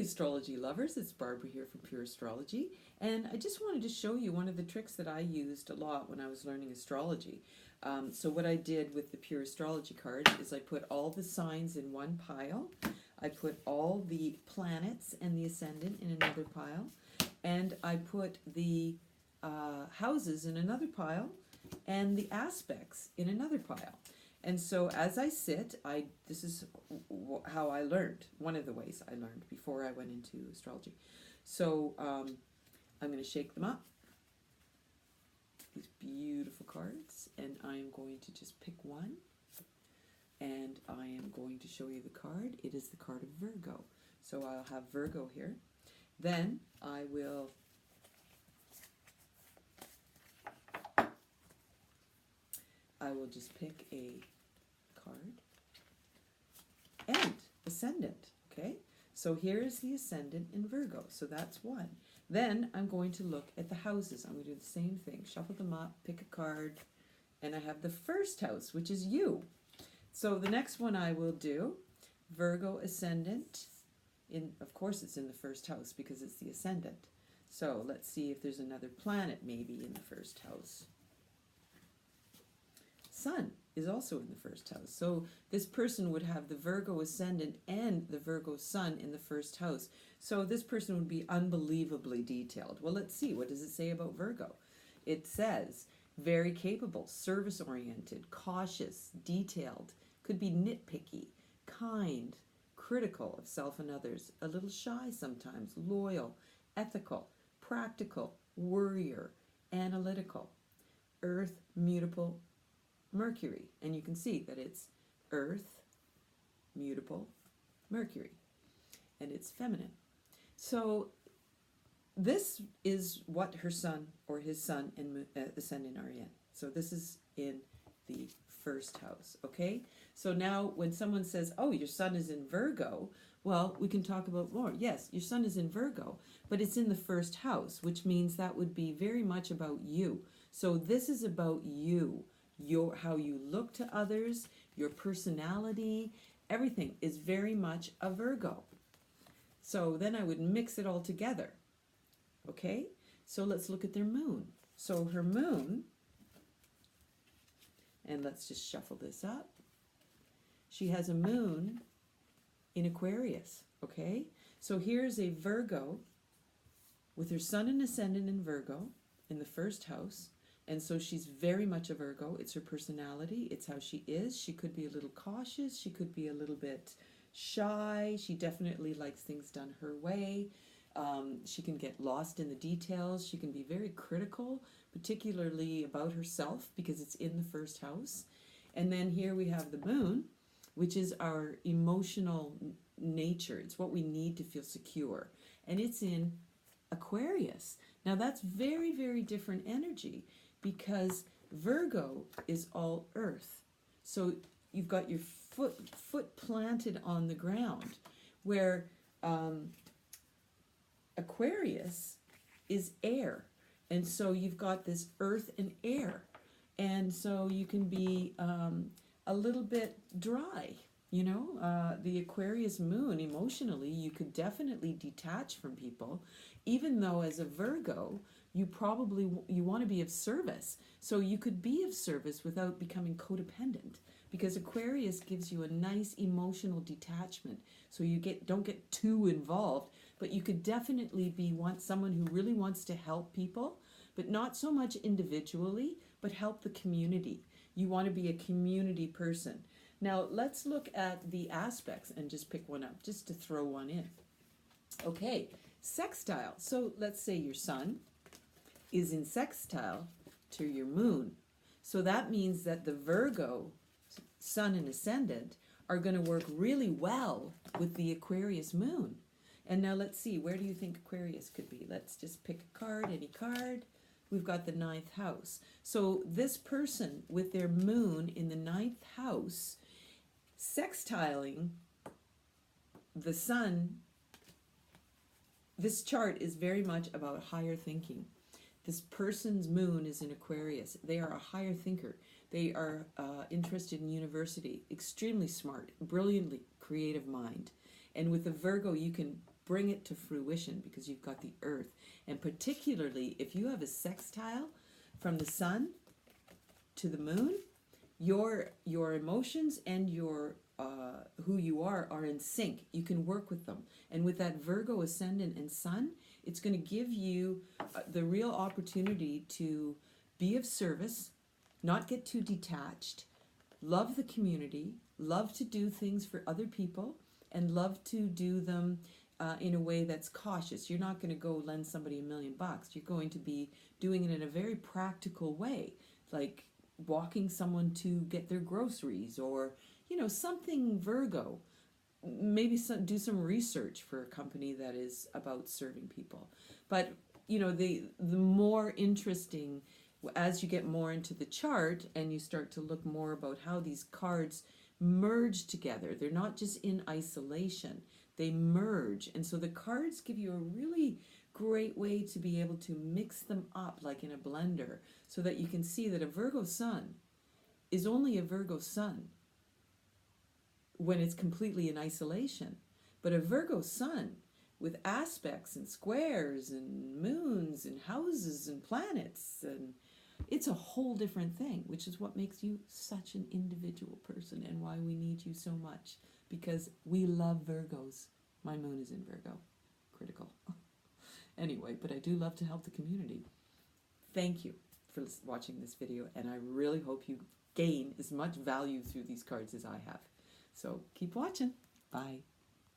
Astrology lovers, it's Barbara here from Pure Astrology, and I just wanted to show you one of the tricks that I used a lot when I was learning astrology. So what I did with the Pure Astrology cards is I put all the signs in one pile, I put all the planets and the ascendant in another pile, and I put the houses in another pile, and the aspects in another pile. And so as I sit, this is how I learned, one of the ways I learned before I went into astrology. So I'm going to shake them up, these beautiful cards, and I'm going to just pick one, and I am going to show you the card. It is the card of Virgo. So I'll have Virgo here. Then I will just pick a card and ascendant. Okay, so here is the ascendant in Virgo, so that's one. Then I'm going to look at the houses. I'm going to do the same thing, shuffle them up, pick a card, and I have the first house, which is you. So the next one I will do, Virgo ascendant, of course it's in the first house because it's the ascendant. So let's see if there's another planet maybe in the first house. Sun is also in the first house. So this person would have the Virgo ascendant and the Virgo sun in the first house. So this person would be unbelievably detailed. Well, let's see. What does it say about Virgo? It says very capable, service-oriented, cautious, detailed, could be nitpicky, kind, critical of self and others, a little shy sometimes, loyal, ethical, practical, worrier, analytical, earth, mutable, Mercury, and you can see that it's Earth, mutable, Mercury, and it's feminine. So this is what her sun or his sun and ascendant are in. So this is in the first house, okay? So now when someone says, oh, your sun is in Virgo, well, we can talk about more. Yes, your sun is in Virgo, but it's in the first house, which means that would be very much about you. So this is about you. How you look to others, your personality, everything is very much a Virgo. So then I would mix it all together. Okay? So let's look at their moon. So her moon, and let's just shuffle this up. She has a moon in Aquarius. Okay? So here's a Virgo with her sun and ascendant in Virgo in the first house. And so she's very much a Virgo. It's her personality. It's how she is. She could be a little cautious. She could be a little bit shy. She definitely likes things done her way. She can get lost in the details. She can be very critical, particularly about herself because it's in the first house. And then here we have the moon, which is our emotional nature. It's what we need to feel secure. And it's in Aquarius. Now that's very, very different energy, because Virgo is all earth. So you've got your foot planted on the ground, where Aquarius is air. And so you've got this earth and air. And so you can be a little bit dry. You know, the Aquarius moon, emotionally, you could definitely detach from people, even though as a Virgo, you want to be of service. So you could be of service without becoming codependent, because Aquarius gives you a nice emotional detachment. So you don't get too involved, but you could definitely be someone who really wants to help people, but not so much individually, but help the community. You want to be a community person. Now let's look at the aspects and just pick one up, just to throw one in. Okay, sextile. So let's say your sun is in sextile to your moon. So that means that the Virgo sun and ascendant are going to work really well with the Aquarius moon. And now let's see, where do you think Aquarius could be? Let's just pick a card, any card. We've got the 9th house. So this person with their moon in the 9th house, sextiling the sun, this chart is very much about higher thinking. This person's moon is in Aquarius. They are a higher thinker. They are interested in university, extremely smart, brilliantly creative mind. And with the Virgo, you can bring it to fruition because you've got the earth. And particularly if you have a sextile from the sun to the moon, your emotions and your who you are in sync. You can work with them. And with that Virgo ascendant and sun, it's going to give you the real opportunity to be of service, not get too detached, love the community, love to do things for other people, and love to do them in a way that's cautious. You're not going to go lend somebody $1 million. You're going to be doing it in a very practical way, like walking someone to get their groceries, or something Virgo. Maybe do some research for a company that is about serving people. But the more interesting, as you get more into the chart and you start to look more about how these cards merge together, they're not just in isolation, they merge. And so the cards give you a really great way to be able to mix them up like in a blender, so that you can see that a Virgo sun is only a Virgo sun when it's completely in isolation. But a Virgo sun with aspects and squares and moons and houses and planets, and it's a whole different thing, which is what makes you such an individual person and why we need you so much, because we love Virgos. My moon is in Virgo, critical. Anyway, but I do love to help the community. Thank you for watching this video, and I really hope you gain as much value through these cards as I have. So keep watching. Bye.